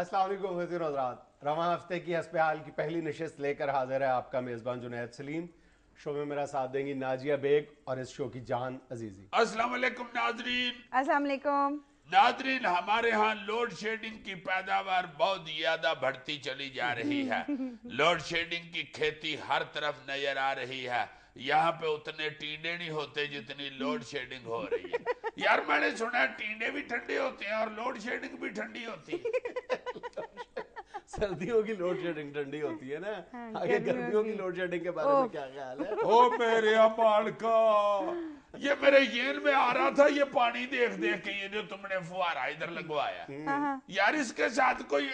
السلام علیکم وزیر حضرات، رواں ہفتے کی حسب حال کی پہلی نشست لے کر حاضر ہے آپ کا میزبان جنید سلیم۔ شو میں میرا ساتھ دیں گی ناجیہ بیگ اور اس شو کی جان عزیزی۔ السلام علیکم ناظرین۔ السلام علیکم ناظرین، ہمارے ہاں لوڈ شیڈنگ کی پیداوار بہت زیادہ بڑھتی چلی جا رہی ہے۔ لوڈ شیڈنگ کی کھیتی ہر طرف نظر آ رہی ہے۔ یہاں پہ اتنے ٹینڈے نہیں ہوتے جتنی لوڈ شیڈنگ ہو رہی ہے۔ یار میں نے سنا ہے ٹینڈے بھی ٹھنڈے ہوتے ہیں اور لوڈ شیڈنگ بھی ٹھنڈی ہوتی ہے۔ سردیوں کی لوڈ شیڈنگ ٹھنڈی ہوتی ہے نا، آگے گرمیوں کی لوڈ شیڈنگ کے بارے میں کیا خیال ہے؟ او میرے مالکا، یہ میرے ذہن میں آ رہا تھا، یہ پانی دیکھ دیکھ کے یہ جو تم نے فوارہ ادھر لگوایا یار، اس کے ساتھ کوئی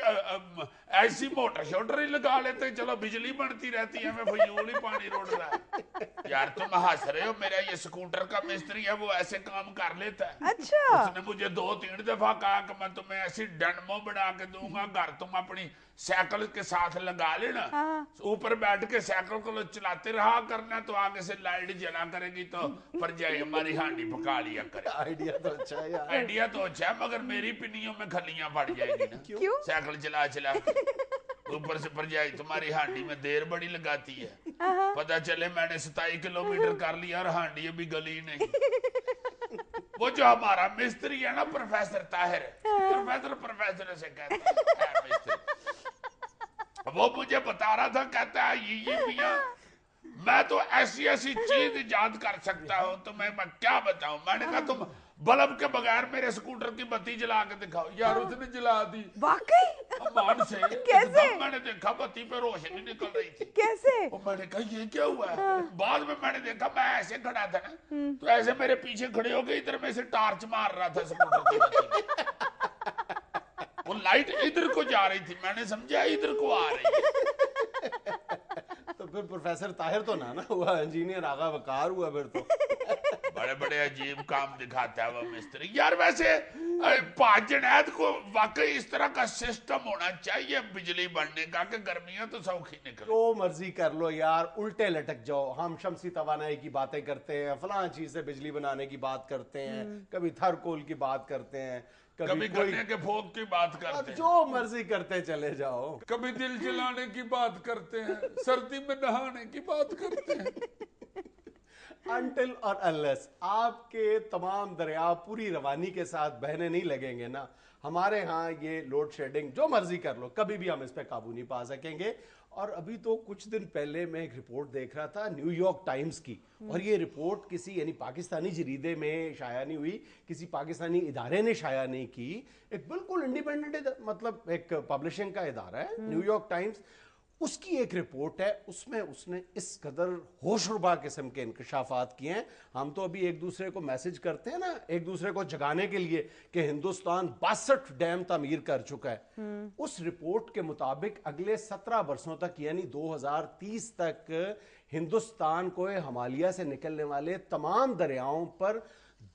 ایسی موٹر شوٹر ہی لگا لیتے، چلو بجلی بنتی رہتی ہے، ہمیں فضول ہی پانی روڑ رہا ہے۔ یار تم ہنس رہے ہو، میرا یہ سکوٹر کا مستری ہے، وہ ایسے کام کر لیتا ہے۔ اچھا، اس نے مجھے 2-3 دفعہ کہا کہ میں تمہیں ایسی ڈنمو بنا کے دوں گا، گھر تم اپنی سائیکل کے ساتھ لگا لینا، اوپر بیٹھ کے سائیکل کو چلاتے رہا کرنا، تو آگے سے لائٹ جلا کرے گی تو پرجائے ہماری ہانڈی پکا لیا کرے۔ آئیڈیا تو اچھا ہے یار، آئیڈیا تو اچھا ہے، مگر میری پنیوں میں کھلیاں پڑ جائے گی نا، کیوں؟ سائیکل چلا چلا اوپر سے پرجائے تمہاری ہانڈی میں دیر بڑی لگاتی ہے، پتہ چلے میں نے 27 کلومیٹر کر لیا اور ہانڈی ابھی گلی نہیں۔ وہ جو ہمارا مستری ہے نا پروفیسر طاہر، پروفیسر اسے کہتے ہیں مستری، وہ مجھے بتا رہا تھا، کہتا ہے یہ میاں میں تو ایسی ایسی چیز ایجاد کر سکتا ہوں، تمہیں میں کیا بتاؤں۔ میں نے کہا تم بلب کے بغیر میرے سکوٹر کی بتی جلا کے دکھاؤ۔ یار اس نے جلا دی واقعی؟ امان سے، کیسے؟ ایک دم میں نے دیکھا بتی پہ روشنی نکل رہی تھی۔ کیسے؟ میں نے کہا یہ کیا ہوا ہے؟ بعد میں نے دیکھا میں ایسے کھڑا تھا نا، تو ایسے میرے پیچھے کھڑے ہو کے ادھر میں سے ٹارچ مار رہا تھا سکوٹر کی بتی میں، وہ لائٹ ادھر کو جا رہی تھی، میں نے سمجھا ادھر کو آ رہی ہے۔ تو پھر پروفیسر طاہر تو نہ ہوا، انجینئر آغا وقار ہوا پھر تو۔ بڑے بڑے عجیب کام دکھاتا ہے وہ مستری۔ یار ویسے جنید کو واقعی اس طرح کا سسٹم ہونا چاہیے بجلی بننے کا کہ گرمیاں تو سوکھی نکلے۔ جو مرضی کر لو یار، الٹے لٹک جاؤ۔ ہم شمسی توانائی کی باتیں کرتے ہیں، فلاں چیز سے بجلی بنانے کی بات کرتے ہیں، کبھی تھر کول کی بات کرتے ہیں، کبھی گنے کے پھوگ کی بات کرتے ہیں، جو مرضی کرتے چلے جاؤ، کبھی دل جلانے کی بات کرتے ہیں، سردی میں نہانے کی بات کرتے ہیں۔ انٹل اور انلیس آپ کے تمام دریا پوری روانی کے ساتھ بہنے نہیں لگیں گے نا، ہمارے ہاں یہ لوڈ شیڈنگ جو مرضی کر لو کبھی بھی ہم اس پہ قابو نہیں پا سکیں گے۔ اور ابھی تو کچھ دن پہلے میں ایک رپورٹ دیکھ رہا تھا نیو یارک ٹائمز کی، اور یہ رپورٹ کسی یعنی پاکستانی جریدے میں شائع نہیں ہوئی، کسی پاکستانی ادارے نے شائع نہیں کی، ایک بالکل انڈیپینڈنٹ مطلب ایک پبلشنگ کا ادارہ ہے نیو یارک ٹائمز، اس کی ایک رپورٹ ہے، اس میں اس نے اس قدر ہوش ربا قسم کے انکشافات کیے ہیں۔ ہم تو ابھی ایک دوسرے کو میسج کرتے ہیں نا ایک دوسرے کو جگانے کے لیے کہ ہندوستان 62 ڈیم تعمیر کر چکا ہے۔ اس رپورٹ کے مطابق اگلے 17 برسوں تک یعنی 2030 تک ہندوستان کو ہمالیہ سے نکلنے والے تمام دریاؤں پر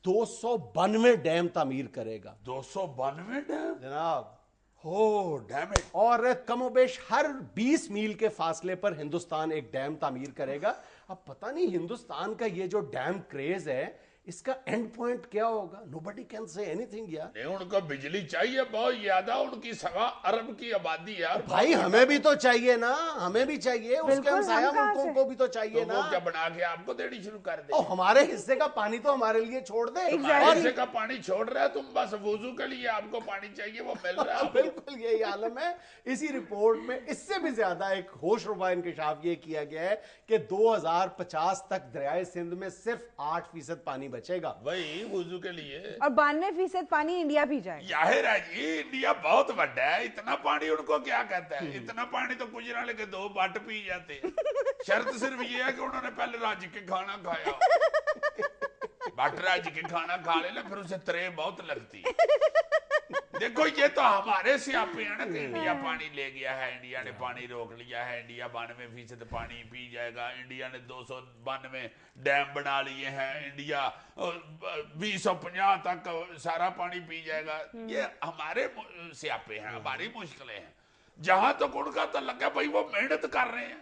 292 ڈیم تعمیر کرے گا۔ 292 ڈیم جناب، ہو ڈیم اٹ۔ اور کم و بیش ہر 20 میل کے فاصلے پر ہندوستان ایک ڈیم تعمیر کرے گا۔ اب پتہ نہیں ہندوستان کا یہ جو ڈیم کریز ہے اس کا اینڈ پوائنٹ کیا ہوگا، nobody can say anything یار۔ نہیں ان کو بجلی چاہیے بہت زیادہ، ان کی 1.25 ارب کی آبادی ہے یار۔ بھائی ہمیں بھی تو چاہیے نا، ہمیں بھی چاہیے، اس کے ہمسایہ ملکوں کو بھی تو چاہیے نا۔ وہ کیا بنا کے آپ کو دینی شروع کر دے؟ اور ہمارے حصے کا پانی تو ہمارے لیے چھوڑ دے۔ ہمارے حصے کا پانی چھوڑ رہا ہے، تم بس وضو کے لیے آپ کو پانی چاہیے، وہ مل رہا ہے۔ بالکل یہی عالم ہے۔ اسی رپورٹ میں اس سے بھی زیادہ ایک ہوش ربا انکشاف یہ کیا گیا ہے کہ 2050 تک دریائے سندھ میں صرف 8% پانی بچے گا۔ وہی وضو کے لیے، اور 92% پانی انڈیا بھی جائے گا۔ ظاہر ہے جی انڈیا بہت بڑا ہے، اتنا پانی ان کو کیا کہتا ہے؟ اتنا پانی تو گجرالے کے 2 بٹ پی جاتے ہیں۔ شرط صرف یہ ہے کہ انہوں نے پہلے رج کے کھانا کھایا ہو، بٹ رج کے کھانا کھا لینا پھر اسے ترے بہت لگتی ہے۔ دیکھو یہ تو ہمارے سیاپے ہیں نا کہ انڈیا پانی لے گیا ہے، انڈیا نے پانی روک لیا ہے، انڈیا 92% پانی پی جائے گا، انڈیا نے 292 ڈیم بنا لیے ہیں، انڈیا 2050 تک سارا پانی پی جائے گا۔ یہ ہمارے سیاپے ہیں، ہماری مشکلیں ہیں۔ جہاں تک ان کا تعلق ہے بھائی وہ محنت کر رہے ہیں،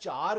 4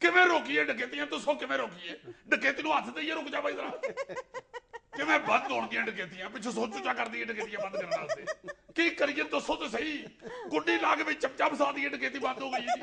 ਕਿਵੇਂ ਰੋਕੀਏ ਡਕੈਤੀਆਂ ਦੱਸੋ ਕਿਵੇਂ ਰੋਕੀਏ ਡਕੈਤੀ ਨੂੰ ਹੱਥ ਦੇਈਏ ਰੁਕ ਜਾ ਬਾਈ ਜਰਾ ਕਿਵੇਂ ਬੰਦ ਹੋਣਗੀਆਂ ਡਕੈਤੀਆਂ ਪਿੱਛੇ ਸੋਚੂਚਾ ਕਰਦੀ ਹੈ ਡਕੈਤੀਆਂ ਬੰਦ ਕਰਨ ਵਾਸਤੇ ਕੀ ਕਰੀਏ ਦੱਸੋ ਤੇ ਸਹੀ ਗੁੱਡੀ ਲਾ ਕੇ ਵਿੱਚ ਚਮਚਾ ਫਸਾ ਦਈਏ ਡਕੈਤੀ ਬੰਦ ਹੋ ਗਈ ਜੀ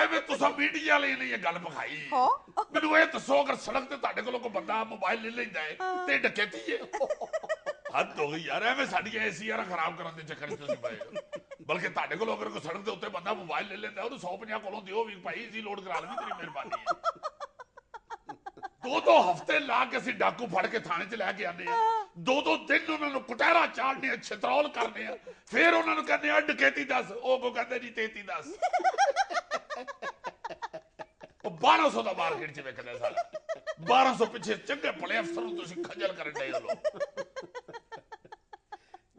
ਐਵੇਂ ਤੁਸੀਂ ਮੀਡੀਆ ਵਾਲੇ ਨੇ ਇਹ ਗੱਲ ਵਿਖਾਈ ਮੈਨੂੰ ਇਹ ਦੱਸੋ ਅਗਰ ਸੜਕ ਤੇ ਤੁਹਾਡੇ ਕੋਲੋਂ ਕੋਈ ਬੰਦਾ ਮੋਬਾਈਲ ਲੈ ਲੈਂਦਾ ਹੈ ਤੇ ਡਕੈਤੀ ਹੈ ਹੱਦ ਹੋ ਗਈ ਯਾਰ ਐਵੇਂ ਸਾਡੀਆਂ ਐਸੀਆਂ ਖਰਾਬ ਕਰਨ ਦੇ ਚੱਕਰ 'ਚ ਤੁਸੀਂ ਪਏ ਬਲਕਿ ਤੁਹਾਡੇ ਕੋਲੋਂ ਅਗਰ ਕੋਈ ਸੜਕ ਦੇ ਉੱਤੇ ਬੰਦਾ ਮੋਬਾਈਲ ਲੈ ਲੈਂਦਾ ਉਹਨੂੰ 150 ਕੋਲੋਂ ਦਿਓ ਵੀ ਭਾਈ ਜੀ ਲੋਡ ਕਰਾ ਲਵੀਂ ਤੇਰੀ ਮਿਹਰਬਾਨੀ ਹੈ ਦੋ ਹਫ਼ਤੇ ਲਾ ਕੇ ਅਸੀਂ ਡਾਕੂ ਫੜ ਕੇ ਥਾਣੇ 'ਚ ਲੈ ਕੇ ਆਉਂਦੇ ਆ ਦੋ ਦਿਨ ਉਹਨਾਂ ਨੂੰ ਕੁਟਹਿਰਾ ਚਾੜਨੇ ਆ ਛਤਰੌਲ ਕਰਨੇ ਆ ਫਿਰ ਉਹਨਾਂ ਨੂੰ ਕਹਿੰਦੇ ਆ ਡਕੈਤੀ ਦੱਸ ਉਹ ਕੋ ਕਹਿੰਦੇ ਜੀ 33 ਦੱਸ ਉਹ 1200 ਦਾ ਮਾਰਕੀਟ 'ਚ ਵਿਕਦਾ ਸਾਰਾ 1200 ਪਿੱਛੇ ਚੰਗੇ ਭਲੇ ਅਫਸਰ ਨੂੰ ਤੁਸੀਂ ਖੱਜਲ ਕਰਨ ਡਏ ਹੋ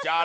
4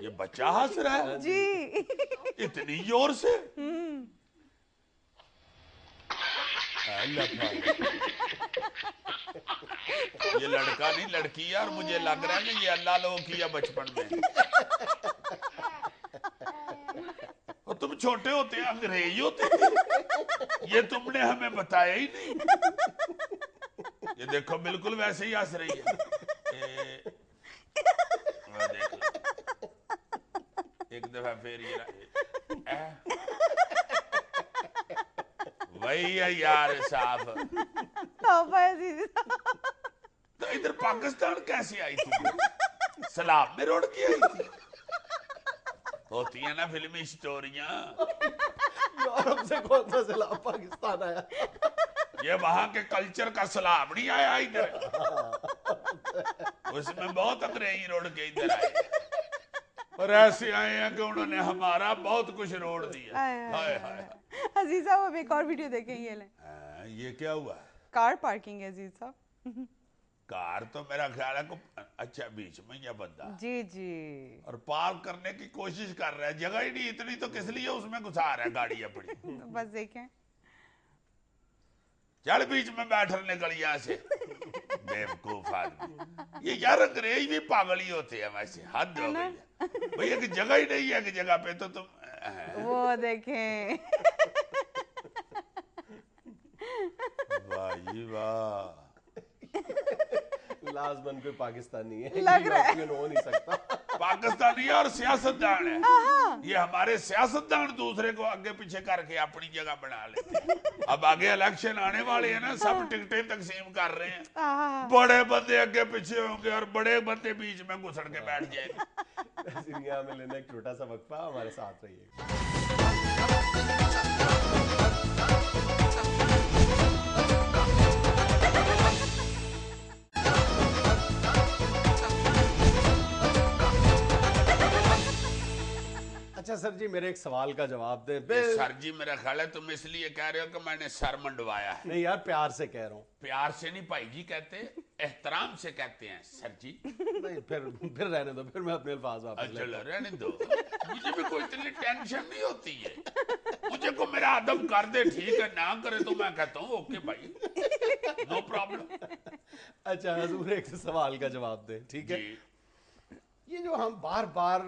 یہ بچہ ہنس رہا ہے جی اتنی زور سے. یہ لڑکا نہیں لڑکی ہے اور مجھے لگ رہا ہے کہ یہ اللہ لوگ کیا بچپن میں. اور تم چھوٹے ہوتے ہیں انگریز ہوتے تھے یہ تم نے ہمیں بتایا ہی نہیں. یہ دیکھو بالکل ویسے ہی ہنس رہی ہے. دیکھ لو ایک دفعہ پھر یہ وہی ہے یار صاحب. تو ادھر پاکستان کیسے آئی تھی؟ سیلاب میں روڑ کے آئی تھی. ہوتی ہیں نا فلمی سٹوریاں. یورپ سے کون سا سیلاب پاکستان آیا؟ یہ وہاں کے کلچر کا سیلاب نہیں آیا ادھر. اس میں بہت انگریزی روڑ کے ادھر آئے اور ایسے آئے ہیں کہ انہوں نے ہمارا بہت کچھ روڑ دیا. عزیز صاحب اب ایک اور ویڈیو دیکھیں. یہ لیں یہ کیا ہوا؟ کار پارکنگ ہے عزیز صاحب. کار تو میرا خیال ہے اچھا بیچ میں یہ بندہ جی جی اور پارک کرنے کی کوشش کر رہا ہے. جگہ ہی نہیں اتنی تو کس لیے اس میں گھسا رہا ہے گاڑی اپنی. بس دیکھیں چل بیچ میں بیٹھ نکل یہاں سے بیوقوف آدمی. یہ یار انگریز بھی پاگل ہی ہوتے ہیں ویسے. حد ہو گئی ہے بھئی. ایک جگہ ہی نہیں ہے کہ جگہ پہ تو تم وہ دیکھیں. واہ واہ. لازمن کوئی پاکستانی ہے لگ رہا ہے. ہو نہیں سکتا. پاکستانی اور سیاستدان ہے. یہ ہمارے سیاستدان دوسرے کو آگے پیچھے کر کے اپنی جگہ بنا لیتے ہیں. اب آگے الیکشن آنے والے ہیں نا سب ٹکٹیں تقسیم کر رہے ہیں. بڑے بندے آگے پیچھے ہوں گے اور بڑے بندے بیچ میں گھسڑ کے بیٹھ جائیں گے. دنیا میں لینا ایک چھوٹا سا وقفہ. ہمارے ساتھ رہیے. اچھا سر جی میرے ایک سوال کا جواب دیں. سر جی میرا خیال ہے تم اس لیے کہہ رہے ہو کہ میں نے سر منڈوایا ہے. نہیں یار پیار سے کہہ رہا ہوں. پیار سے نہیں بھائی جی کہتے احترام سے کہتے ہیں سر جی. نہیں پھر رہنے دو. پھر میں اپنے الفاظ واپس لے چلو رہنے دو. مجھے بھی کوئی اتنی ٹینشن نہیں ہوتی ہے. مجھے کو میرا ادب کر دے ٹھیک ہے نہ کرے تو میں کہتا ہوں اوکے بھائی نو پرابلم. اچھا حضور ایک سوال کا جواب دیں ٹھیک ہے. یہ جو ہم بار بار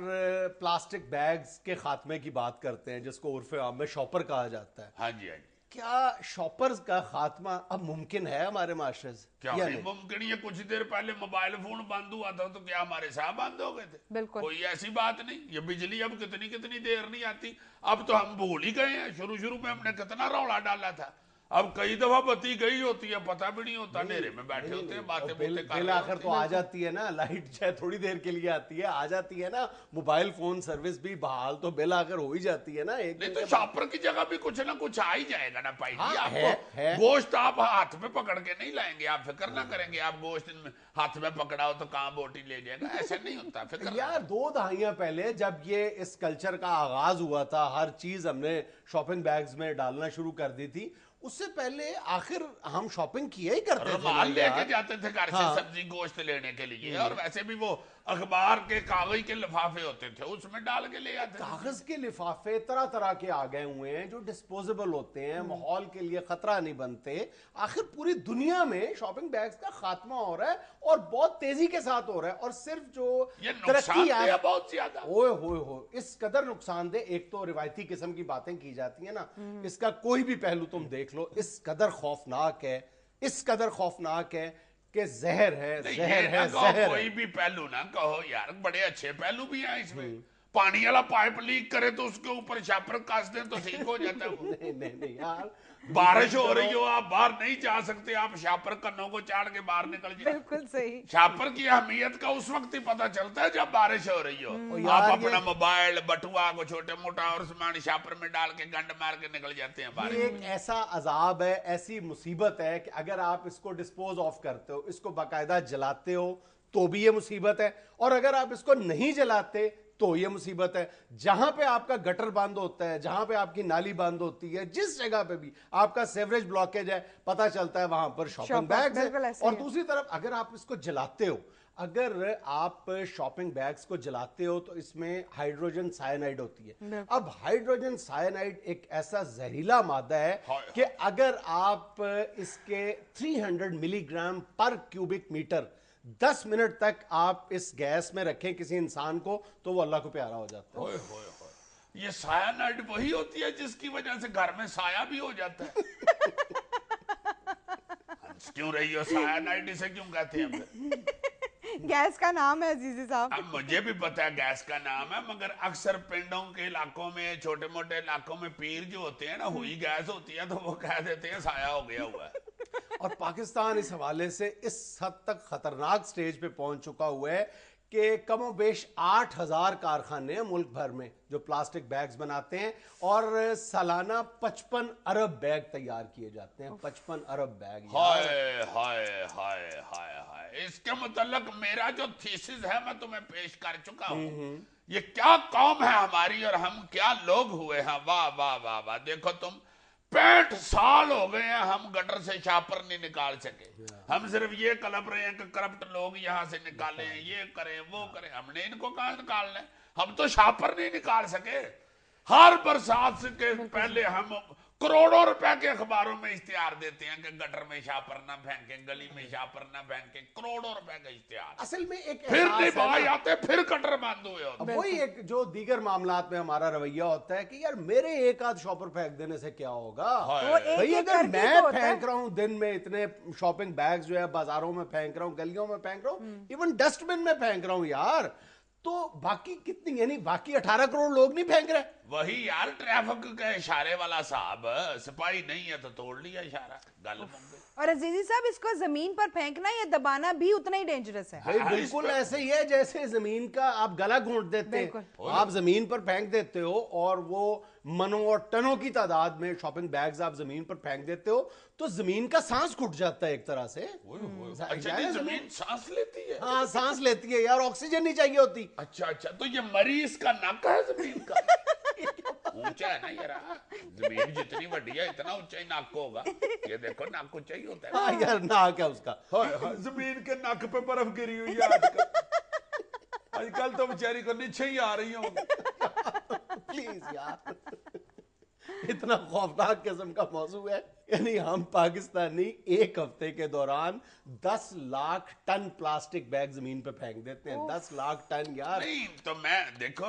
پلاسٹک بیگز کے خاتمے کی بات کرتے ہیں جس کو عرف عام میں شاپر کہا جاتا ہے. ہاں جی ہاں جی. کیا شاپرز کا خاتمہ اب ممکن ہے ہمارے معاشرے سے؟ کیا نہیں ممکن. یہ کچھ دیر پہلے موبائل فون بند ہوا تھا تو کیا ہمارے ساتھ بند ہو گئے تھے؟ بالکل کوئی ایسی بات نہیں. یہ بجلی اب کتنی دیر نہیں آتی. اب تو ہم بھول ہی گئے ہیں. شروع میں ہم نے کتنا رولا ڈالا تھا. اب کئی دفعہ بتی گئی ہوتی ہے پتہ بھی نہیں ہوتا. اندھیرے میں بیٹھے ہوتے ہیں باتیں کر رہے بل آخر تو آ جاتی ہے نا. لائٹ چاہے تھوڑی دیر کے لیے آتی ہے آ جاتی ہے نا. موبائل فون سروس بھی بحال تو بل آخر ہو ہی جاتی ہے نا. ایک نہیں تو شاپر کی جگہ بھی کچھ نہ کچھ آ ہی جائے گا نا بھائی جی. آپ ہے گوشت آپ ہاتھ میں پکڑ کے نہیں لائیں گے. آپ فکر نہ کریں گے آپ گوشت ہاتھ میں پکڑاؤ تو کہاں بوٹی لے جائے گا. ایسا نہیں ہوتا. فکر یار 2 دہائیاں پہلے جب یہ اس کلچر کا آغاز ہوا تھا ہر چیز ہم نے شاپنگ بیگز میں ڈالنا شروع کر دی تھی. اس سے پہلے آخر ہم شاپنگ کیا ہی کرتے تھے. رومال لے کے جاتے تھے گھر سے سبزی گوشت لینے کے لیے. اور ویسے بھی وہ اخبار کے کاغذ کے لفافے ہوتے تھے اس میں ڈال کے لے آتے. کاغذ کے لفافے طرح کے آ گئے ہوئے ہیں جو ڈسپوزیبل ہوتے ہیں. ماحول کے لیے خطرہ نہیں بنتے. آخر پوری دنیا میں شاپنگ بیگز کا خاتمہ ہو رہا ہے اور بہت تیزی کے ساتھ ہو رہا ہے. اور صرف جو ترقی ہے بہت زیادہ ہوئے اس قدر نقصان دہ. ایک تو روایتی قسم کی باتیں کی جاتی ہیں نا. اس کا کوئی بھی پہلو تم دیکھ لو اس قدر خوفناک ہے کہ زہر ہے. کوئی بھی پہلو نہ کہو یار. بڑے اچھے پہلو بھی ہیں اس میں. پانی والا پائپ لیک کرے تو اس کے اوپر شاپر کاس دیں تو ٹھیک ہو جاتا ہے. نہیں یار بارش ہو رہی ہو آپ باہر نہیں جا سکتے آپ شاپر کنوں کو چاڑ کے باہر نکل جائیں. بالکل صحیح. شاپر کی اہمیت کا اس وقت ہی پتہ چلتا ہے جب بارش ہو رہی ہو. آپ اپنا موبائل بٹوا کو چھوٹے موٹا اور سامان شاپر میں ڈال کے گنڈ مار کے نکل جاتے ہیں باہر. یہ ایک ایسا عذاب ہے ایسی مصیبت ہے کہ اگر آپ اس کو ڈسپوز آف کرتے ہو اس کو باقاعدہ جلاتے ہو تو بھی یہ مصیبت ہے. اور اگر آپ اس کو نہیں جلاتے تو یہ مصیبت ہے. جہاں پہ آپ کا گٹر بند ہوتا ہے جہاں پہ آپ کی نالی بند ہوتی ہے جس جگہ پہ بھی آپ کا سیوریج بلاکیج ہے پتہ چلتا ہے وہاں پر شاپنگ بیگز ہیں. اور دوسری طرف اگر آپ اس کو جلاتے ہو اگر آپ شاپنگ بیگز کو جلاتے ہو تو اس میں ہائیڈروجن سائنائڈ ہوتی ہے. اب ہائیڈروجن سائنائڈ ایک ایسا زہریلا مادہ ہے کہ اگر آپ اس کے 300 ملی گرام پر کیوبک میٹر 10 منٹ تک آپ اس گیس میں رکھیں کسی انسان کو تو وہ اللہ کو پیارا ہو جاتا ہے. یہ سائنائڈ وہی ہوتی ہے جس کی وجہ سے گھر میں سایہ بھی ہو جاتا ہے. کیوں رہی ہو سائنائڈ اسے کیوں کہتے ہیں؟ گیس کا نام ہے عزیزی صاحب. اب مجھے بھی پتا ہے گیس کا نام ہے، مگر اکثر پنڈوں کے علاقوں میں چھوٹے موٹے علاقوں میں پیر جو ہوتے ہیں نا ہوئی گیس ہوتی ہے تو وہ کہہ دیتے ہیں سایہ ہو گیا ہوا ہے. اور پاکستان اس حوالے سے اس حد تک خطرناک سٹیج پہ پہنچ چکا ہوا ہے کہ کم و بیش 8000 کارخانے ہیں ملک بھر میں جو پلاسٹک بیگز بناتے ہیں اور سالانہ 55 ارب بیگ تیار کیے جاتے ہیں. 55 ارب بیگ. ہائے ہائے ہائے ہائے ہائے. اس کے متعلق میرا جو تھیسس ہے میں تمہیں پیش کر چکا ہوں. یہ کیا قوم ہے ہماری اور ہم کیا لوگ ہوئے ہیں. واہ واہ واہ واہ. دیکھو تم 65 سال ہو گئے ہیں ہم گٹر سے شاپر نہیں نکال سکے. ہم صرف یہ کلپ رہے ہیں کہ کرپٹ لوگ یہاں سے نکالیں، یہ کریں وہ کریں. ہم نے ان کو کہاں نکالنا ہے؟ ہم تو شاپر نہیں نکال سکے. ہر برسات سے کے پہلے ہم کروڑوں روپے کے اخباروں میں اشتہار دیتے ہیں کہ گٹر میں شاپر نہ پھینکیں، گلی میں شاپر نہ پھینکیں. کروڑوں روپے کا اشتہار. اصل میں ایک پھر نبھائی آتے پھر گٹر بند ہوئے ہوتے. وہی ایک جو دیگر معاملات میں ہمارا رویہ ہوتا ہے کہ یار میرے ایک آدھ شاپر پھینک دینے سے کیا ہوگا. بھئی اگر میں پھینک رہا ہوں دن میں اتنے شاپنگ بیگز جو ہے بازاروں میں پھینک رہا ہوں، گلیوں میں پھینک رہا ہوں، ایون ڈسٹ بن میں پھینک رہا ہوں یار، تو باقی کتنی یعنی باقی 18 کروڑ لوگ نہیں پھینک رہے. وہی یار ٹریفک کا اشارے والا صاحب سپاہی نہیں ہے تو توڑ لیا اشارہ. گل مک گئی. اور عزیزی صاحب اس کو زمین پر پھینکنا یا دبانا بھی اتنا ہی ڈینجرس ہے. بالکل ایسے ہی ہے جیسے زمین کا آپ گلا گھونٹ دیتے ہیں. آپ زمین پر پھینک دیتے ہو اور وہ منوں اور ٹنوں کی تعداد میں شاپنگ بیگز آپ زمین پر پھینک دیتے ہو تو زمین کا سانس گھٹ جاتا ہے ایک طرح سے. اچھا جی زمین سانس لیتی ہے. ہاں سانس لیتی ہے یار، آکسیجن نہیں چاہیے ہوتی. اچھا اچھا تو یہ مریض کا نک ہے زمین کا. اونچا ہے نا یار، زمین جتنی بڑی ہے اتنا اونچا ہی نک ہوگا. یہ دیکھو نک اونچا ہی ہوتا ہے. ہاں یار ناک ہے اس کا. زمین کے نک پہ برف گری ہوئی ہے آج کل تو بیچاری کو نیچے ہی آ رہی ہوں. پلیز یار اتنا خوفناک قسم کا موضوع ہے. یعنی ہم پاکستانی ایک ہفتے کے دوران 10 لاکھ ٹن پلاسٹک بیگ زمین پہ پھینک دیتے ہیں. 10 لاکھ ٹن یار. نہیں تو میں دیکھو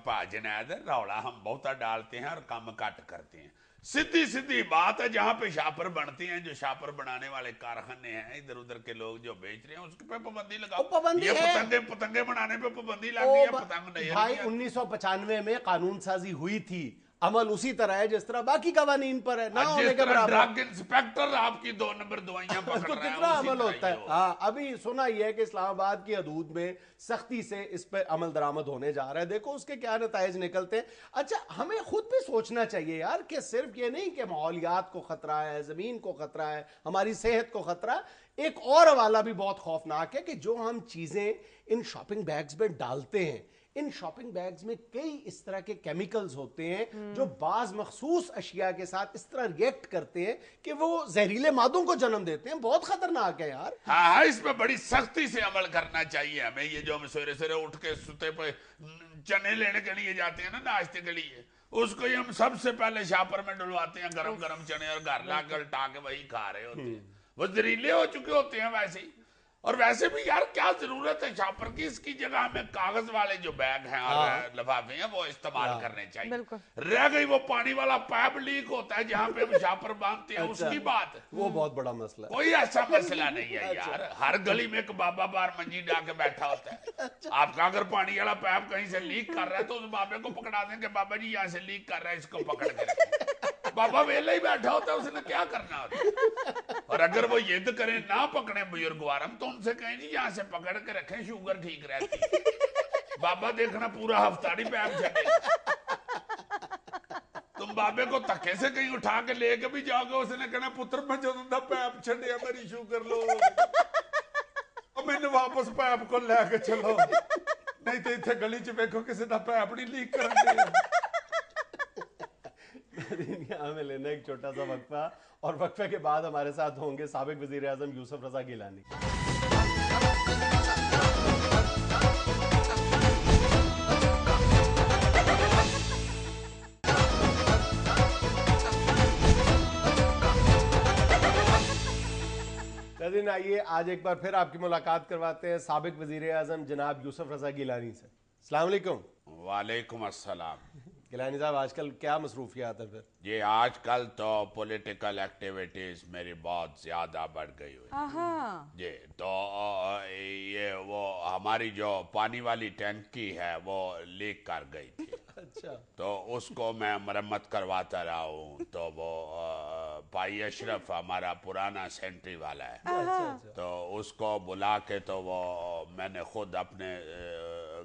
پا جنید روڑا ہم بہتا ڈالتے ہیں اور کم کٹ کرتے ہیں. سیدھی بات ہے جہاں پہ شاپر بنتے ہیں جو شاپر بنانے والے کارخانے ہیں ادھر ادھر کے لوگ جو بیچ رہے ہیں اس پہ پابندی لگاؤ. یہ پتنگیں بنانے پہ پابندی لگ گئی ہے. پتنگ نہیں بھائی 1995 میں قانون سازی ہوئی تھی، عمل اسی طرح ہے جس طرح باقی قوانین پر ہے. نہ ہونے کے برابر. ڈرگ انسپیکٹر آپ کی 2 نمبر دوائیاں پکڑ تو رہا ہے کتنا عمل ہوتا ہے. ہاں ابھی سنا یہ ہے کہ اسلام آباد کی حدود میں سختی سے اس پہ عمل درآمد ہونے جا رہا ہے. دیکھو اس کے کیا نتائج نکلتے ہیں. اچھا ہمیں خود بھی سوچنا چاہیے یار کہ صرف یہ نہیں کہ ماحولیات کو خطرہ ہے، زمین کو خطرہ ہے، ہماری صحت کو خطرہ ہے. ایک اور حوالہ بھی بہت خوفناک ہے کہ جو ہم چیزیں ان شاپنگ بیگز میں ڈالتے ہیں، ان شاپنگ بیگز میں کئی اس طرح کے کیمیکلز ہوتے ہیں جو بعض مخصوص اشیاء کے ساتھ اس طرح ریئیکٹ کرتے ہیں کہ وہ زہریلے مادوں کو جنم دیتے ہیں. بہت خطرناک ہے یار. ہاں اس پہ بڑی سختی سے عمل کرنا چاہیے ہمیں. یہ جو ہم سویرے سویرے اٹھ کے ستے پہ چنے لینے کے لیے جاتے ہیں نا ناشتے کے لیے، اس کو ہم سب سے پہلے شاپر میں ڈلواتے ہیں گرم گرم چنے اور گھر لا کے الٹا کے وہی کھا رہے ہوتے ہیں. وہ زہریلے ہو چکے ہوتے ہیں ویسے ہی. اور ویسے بھی یار کیا ضرورت ہے شاپر کی؟ اس کی جگہ ہمیں کاغذ والے جو بیگ ہیں اور لفافے ہیں وہ استعمال کرنے چاہیے. رہ گئی وہ پانی والا پائپ لیک ہوتا ہے جہاں پہ ہم شاپر باندھتے ہیں اس کی بات. وہ بہت بڑا مسئلہ ہے. کوئی ایسا مسئلہ نہیں ہے یار. ہر گلی میں ایک بابا بار منجی ڈا کے بیٹھا ہوتا ہے. آپ کا اگر پانی والا پائپ کہیں سے لیک کر رہا ہے تو اس بابے کو پکڑا دیں کہ بابا جی یہاں سے لیک کر رہا ہے، اس کو پکڑ کے رکھیں. بابا ویلے ہی بیٹھا ہوتا ہے، اس نے کیا کرنا ہوتا ہے. اور اگر وہ ید کریں نہ پکڑیں بزرگوار ہم تو ان سے کہیں جی یہاں سے پکڑ کے رکھیں شوگر ٹھیک رہتی. بابا دیکھنا پورا ہفتہ نہیں پیپ چھڑے. تم بابے کو تکے سے کہیں اٹھا کے لے کے بھی جاؤ گے اس نے کہنا پتر میں جو دا پیپ چھڑے میری شوگر لو اور میں نے واپس پیپ کو لے کے چلو نہیں تو اتنے گلی چ ویکھو کسی دا پیپ نہیں لیک کر دے. ہمیں لینا ایک چھوٹا سا وقفہ اور وقفے کے بعد ہمارے ساتھ ہوں گے سابق وزیر اعظم یوسف رضا گیلانی. آئیے آج ایک بار پھر آپ کی ملاقات کرواتے ہیں سابق وزیر اعظم جناب یوسف رضا گیلانی سے. السلام علیکم. وعلیکم السلام. گیلانی صاحب آج کل کیا مصروفیات ہے پھر؟ جی آج کل تو پولیٹیکل ایکٹیویٹیز میری بہت زیادہ بڑھ گئی ہوئی. جی تو یہ وہ ہماری جو پانی والی ٹینکی ہے وہ لیک کر گئی تھی. اچھا. تو اس کو میں مرمت کرواتا رہا ہوں. تو وہ بھائی اشرف ہمارا پرانا سینٹری والا ہے, تو اس کو بلا کے تو وہ میں نے خود اپنے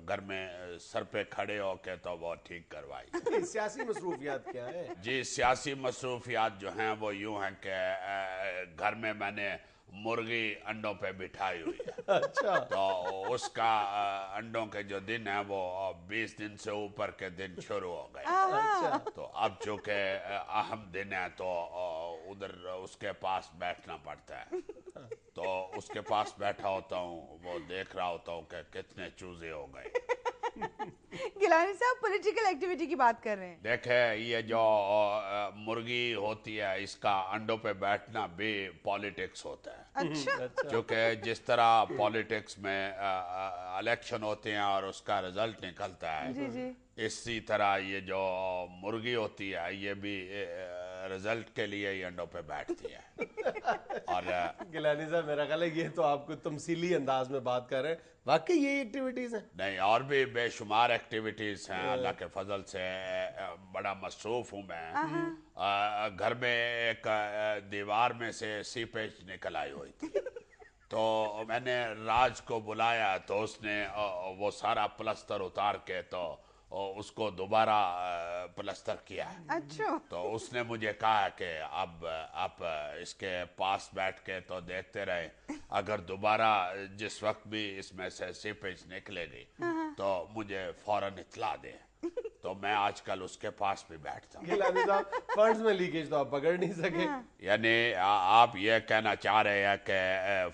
گھر میں سر پہ کھڑے ہو کے تو وہ ٹھیک کروائی. سیاسی مصروفیات کیا ہے؟ جی سیاسی مصروفیات جو ہیں وہ یوں ہیں کہ گھر میں نے مرغی انڈوں پہ بٹھائی ہوئی ہے. اچھا. تو اس کا انڈوں کے جو دن ہیں وہ 20 دن سے اوپر کے دن شروع ہو گئے. اچھا. تو اب چونکہ اہم دن ہے تو ادھر اس کے پاس بیٹھنا پڑتا ہے. تو اس کے پاس بیٹھا ہوتا ہوں, وہ دیکھ رہا ہوتا ہوں کہ کتنے چوزے ہو گئے. گیلانی صاحب پولیٹیکل ایکٹیویٹی کی بات کر رہے ہیں. دیکھیں یہ جو مرغی ہوتی ہے اس کا انڈوں پہ بیٹھنا بھی پالیٹکس ہوتا ہے. اچھا. کیونکہ جس طرح پالیٹکس میں الیکشن ہوتے ہیں اور اس کا رزلٹ نکلتا ہے, اسی طرح یہ جو مرغی ہوتی ہے یہ بھی رزلٹ کے لیے ہی انڈوں پہ بیٹھتی ہے. اور گیلانی صاحب میرا خیال ہے یہ تو آپ کو تمثیلی انداز میں بات کر رہے ہیں, واقعی یہی ایکٹیویٹیز ہیں؟ نہیں, اور بھی بے شمار ایکٹیویٹیز ہیں. اللہ کے فضل سے بڑا مصروف ہوں میں. گھر میں ایک دیوار میں سے سیپیج نکل آئی ہوئی تھی, تو میں نے راج کو بلایا تو اس نے وہ سارا پلستر اتار کے تو اس کو دوبارہ پلستر کیا ہے. اچھا. تو اس نے مجھے کہا کہ اب آپ اس کے پاس بیٹھ کے تو دیکھتے رہے, اگر دوبارہ جس وقت بھی اس میں سے سیپیج نکلے گی تو مجھے فوراً اطلاع دے. تو میں آج کل اس کے پاس بھی بیٹھتا ہوں. گیلانی صاحب فنڈز میں لیکیج تو آپ پکڑ نہیں سکے. یعنی آپ یہ کہنا چاہ رہے ہیں کہ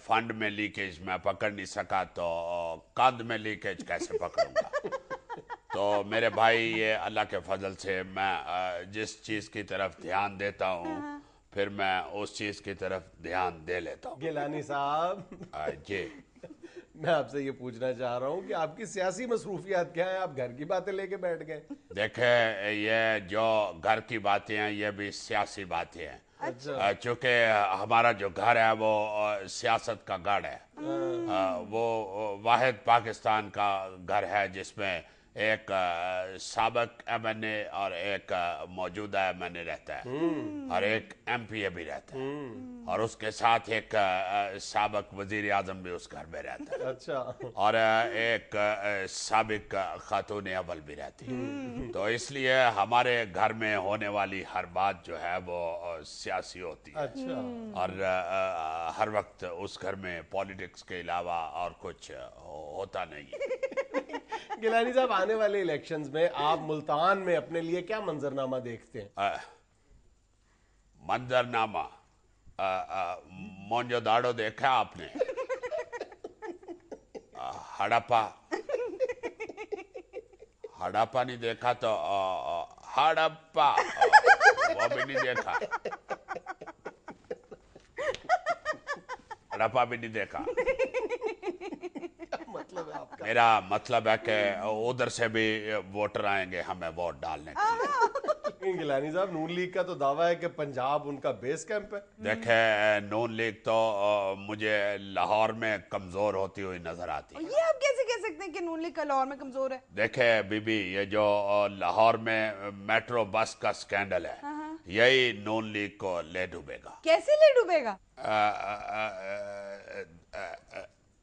فنڈ میں لیکیج میں پکڑ نہیں سکا تو کاند میں لیکیج کیسے پکڑوں گا؟ تو میرے بھائی یہ اللہ کے فضل سے میں جس چیز کی طرف دھیان دیتا ہوں پھر میں اس چیز کی طرف دھیان دے لیتا ہوں. گیلانی صاحب جی میں آپ سے یہ پوچھنا چاہ رہا ہوں کہ آپ کی سیاسی مصروفیات کیا ہیں؟ آپ گھر کی باتیں لے کے بیٹھ گئے. دیکھیں یہ جو گھر کی باتیں ہیں یہ بھی سیاسی باتیں ہیں. چونکہ ہمارا جو گھر ہے وہ سیاست کا گڑھ ہے. وہ واحد پاکستان کا گھر ہے جس میں ایک سابق ایم این اے اور ایک موجودہ ایم این اے رہتا ہے, اور ایک ایم پی اے بھی رہتا ہے, اور اس کے ساتھ ایک سابق وزیر اعظم بھی اس گھر میں رہتا ہے. اچھا. اور ایک سابق خاتون اول بھی رہتی ہے. تو اس لیے ہمارے گھر میں ہونے والی ہر بات جو ہے وہ سیاسی ہوتی ہے. اچھا. اور ہر وقت اس گھر میں پالیٹکس کے علاوہ اور کچھ ہوتا نہیں. گیلانی صاحب آنے والے الیکشنز میں آپ ملتان میں اپنے لیے کیا منظرنامہ دیکھتے ہیں؟ منظرنامہ مونجو داڑو دیکھا آپ نے؟ ہڑپا نہیں دیکھا تو ہڑپا وہ بھی نہیں دیکھا, ہڑپا بھی نہیں دیکھا. میرا مطلب ہے کہ ادھر سے بھی ووٹر آئیں گے ہمیں ووٹ ڈالنے کے لیے. گیلانی صاحب نون لیگ کا تو دعویٰ ہے کہ پنجاب ان کا بیس کیمپ ہے. دیکھیں نون لیگ تو مجھے لاہور میں کمزور ہوتی ہوئی نظر آتی ہے. یہ آپ کیسے کہہ سکتے ہیں کہ نون لیگ کا لاہور میں کمزور ہے؟ دیکھیں بی بی یہ جو لاہور میں میٹرو بس کا سکینڈل ہے یہی نون لیگ کو لے ڈوبے گا. کیسے لے ڈوبے گا؟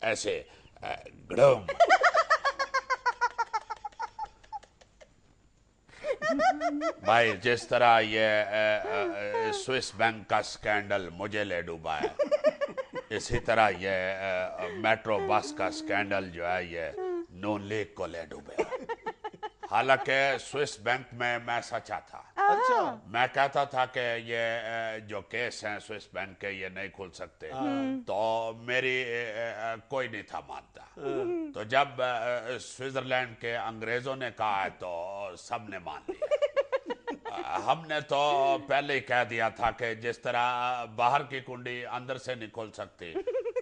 ایسے گڑم. بھائی جس طرح یہ سوئس بینک کا سکینڈل مجھے لے ڈوبا ہے اسی طرح یہ میٹرو بس کا سکینڈل جو ہے یہ نون لیگ کو لے ڈوبے گا. حالانکہ سوئس بینک میں سچا تھا. اچھا. میں کہتا تھا کہ یہ جو کیس ہیں سوئس بینک کے یہ نہیں کھل سکتے, تو میری کوئی نہیں تھا مانتا. تو جب سوئٹزرلینڈ کے انگریزوں نے کہا ہے تو سب نے مان لیا. ہم نے تو پہلے ہی کہہ دیا تھا کہ جس طرح باہر کی کنڈی اندر سے نہیں کھل سکتی